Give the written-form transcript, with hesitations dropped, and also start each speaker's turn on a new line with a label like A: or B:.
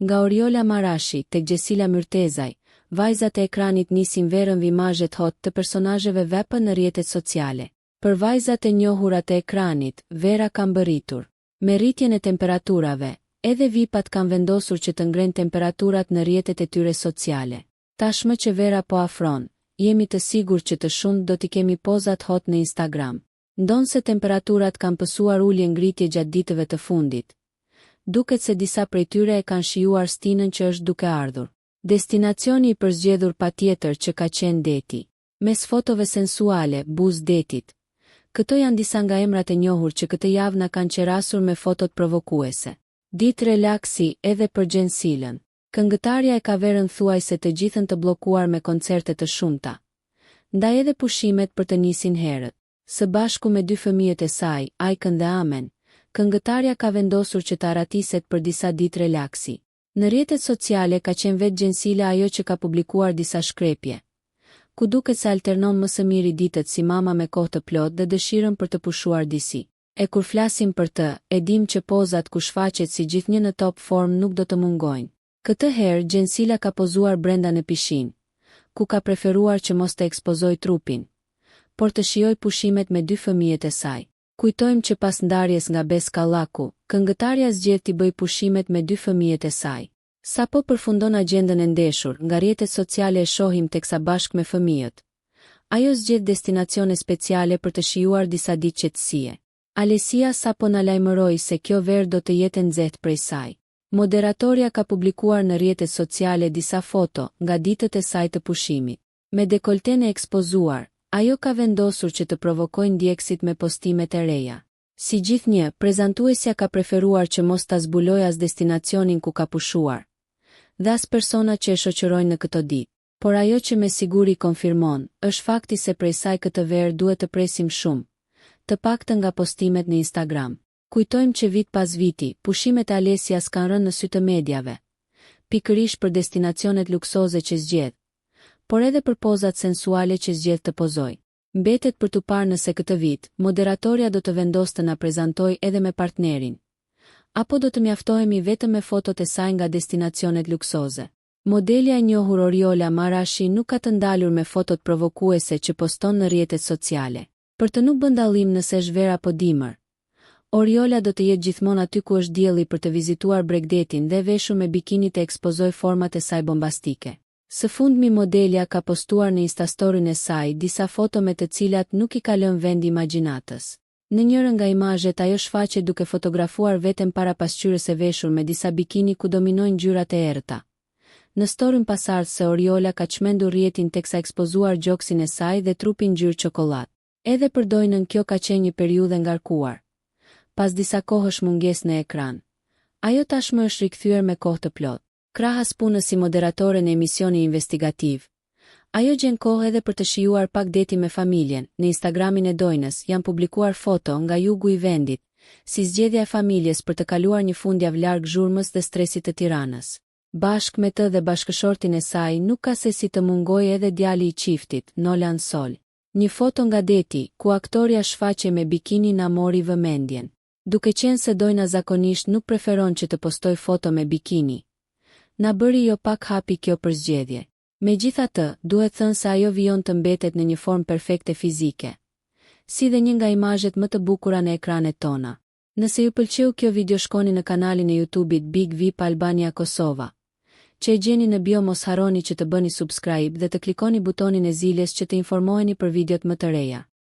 A: Nga Oriola Marashi tek Gjesila Myrtezaj, vajzat e ekranit nisin verën vimazhet hot të personazheve VP në rrjetet sociale. Për vajzat e njohura të ekranit, vera ka mbërritur. Me rritjen e temperaturave, edhe VIP-at kanë vendosur që të ngrenë temperaturat në rrjetet e tyre sociale. Tashmë që vera po afron, jemi të sigurt që të shumë do t'i kemi pozat hot në Instagram. Ndonse temperaturat kanë pësuar ulje ngritje gjatë ditëve të fundit. Duket se disa prej tyre e kanë shijuar stinën që është duke ardhur. Destinacioni i përzgjedhur patjetër që ka qenë deti. Mes fotove sensuale, buzë detit. Këto janë disa nga emrat e njohur që këtë javë na kanë qerasur me fotot provokuese. Ditë relaksi edhe për Gjensilën. Këngëtarja e ka verën thuajse të gjithën të bllokuar me koncerte të shumta. Ndaj edhe pushimet për të nisin herët. Së bashku me dy fëmijët e saj, Ajkën dhe Amen, këngëtarja ka vendosur që të aratiset për disa ditë relaksi. Në rrjetet sociale ka qenë vetë Gjensila ajo që ka publikuar disa shkrepje, ku duket se alternon më së miri ditët si mama me kohë të plot dhe dëshirën për të pushuar disi. E kur flasim për të, e dim që pozat ku shfaqet si gjithnjë në top form nuk do të mungojnë. Këtë herë Gjensila ka pozuar brenda në pishinë, ku ka preferuar që mos të ekspozoj trupin, por të shijoj pushimet me dy fëmijët e saj. Kujtojmë që pas ndarjes nga Beskallaku, këngëtarja zgjedh t'i bëj pushimet me dy fëmijët e saj. Sapo përfundon agjendën e ndeshur, nga rrjetet sociale e shohim teksa bashkë me fëmijët. Ajo zgjedh destinacione speciale për të shijuar disa ditë qetësie. Alesia sapo na lajmëroi se kjo verë do të jetë nxehtë prej saj. Moderatorja ka publikuar në rrjetet sociale disa foto nga ditët e saj të pushimit. Me dekolten e ekspozuar, ajo ka vendosur që të provokojë ndjekësit me postimet e reja. Si gjithnjë, prezantuesja ka preferuar që mos ta zbulojë as destinacionin ku ka pushuar, dhe as persona që e shoqërojnë në këto ditë. Por ajo që me siguri konfirmon, është fakti se prej saj këtë verë duhet të presim shumë, të paktën nga postimet në Instagram. Kujtojmë që vit pas viti, pushimet e Alesias kanë rënë në sy të mediave, pikërisht për destinacionet luksoze që zgjedh, por edhe për pozat sensuale që zgjedh të pozoj. Mbetet për t'u parë nëse këtë vit, moderatorja do të vendos të na prezantoj edhe me partnerin, apo do të mjaftohemi vetëm me fotot e saj nga destinacionet luksoze. Modelja e njohur Oriola Marashi nuk ka të ndalur me fotot provokuese që poston në rrjetet sociale. Për të nuk bën dallim nëse është ver apo dimër, Oriola do të jetë gjithmonë aty ku është dielli për të vizituar Bregdetin dhe veshur me bikini të ekspozoj format e saj bombastike. Së fundmi modelja ka postuar në Instastorin e saj disa foto me të cilat nuk i ka lënë vend imagjinatës. Në njërën nga imazhet ajo shfaqet duke fotografuar veten para pasqyrës e veshur me disa bikini ku dominojnë ngjyrat e errëta. Në storin pasardhës se Oriola ka çmendur rrjetin teksa ekspozuar gjoksin e saj dhe trupin ngjyrë çokoladë. Edhe për Dojnën kjo ka qenë një periudhë ngarkuar. Pas disa kohësh mungesë në ekran, ajo tashmë është rikthyer me kohë të plotë. Krahas punës si moderatore në emisioni investigativ, ajo gjen kohë edhe për të shijuar pak deti me familjen. Në Instagramin e Dojnës janë publikuar foto nga jugu i vendit, si zgjedhja e familjes për të kaluar një fundjavë larg zhurmës dhe stresit të Tiranës. Bashkë me të dhe bashkëshortin e saj nuk ka se si të mungojë edhe djali i çiftit, Nolan Sol. Një foto nga deti, ku aktoria shfaqe me bikini na mori vëmendjen. Duke qenë se Dojna zakonisht nuk preferon që të postoj foto me bikini, na bëri jo pak hapi kjo përzgjedhje. Megjithatë, duhet thënë se ajo vijon të mbetet në një formë perfekte fizike, si dhe një nga imazhet më të bukura në ekranet tona. Nëse ju pëlqeu kjo video, shkoni në kanalin e YouTube-it Big VIP Albania Kosova, që e gjeni në bio. Mos harroni që të bëni subscribe dhe të klikoni butonin e ziljes që të informoheni për videot më të reja.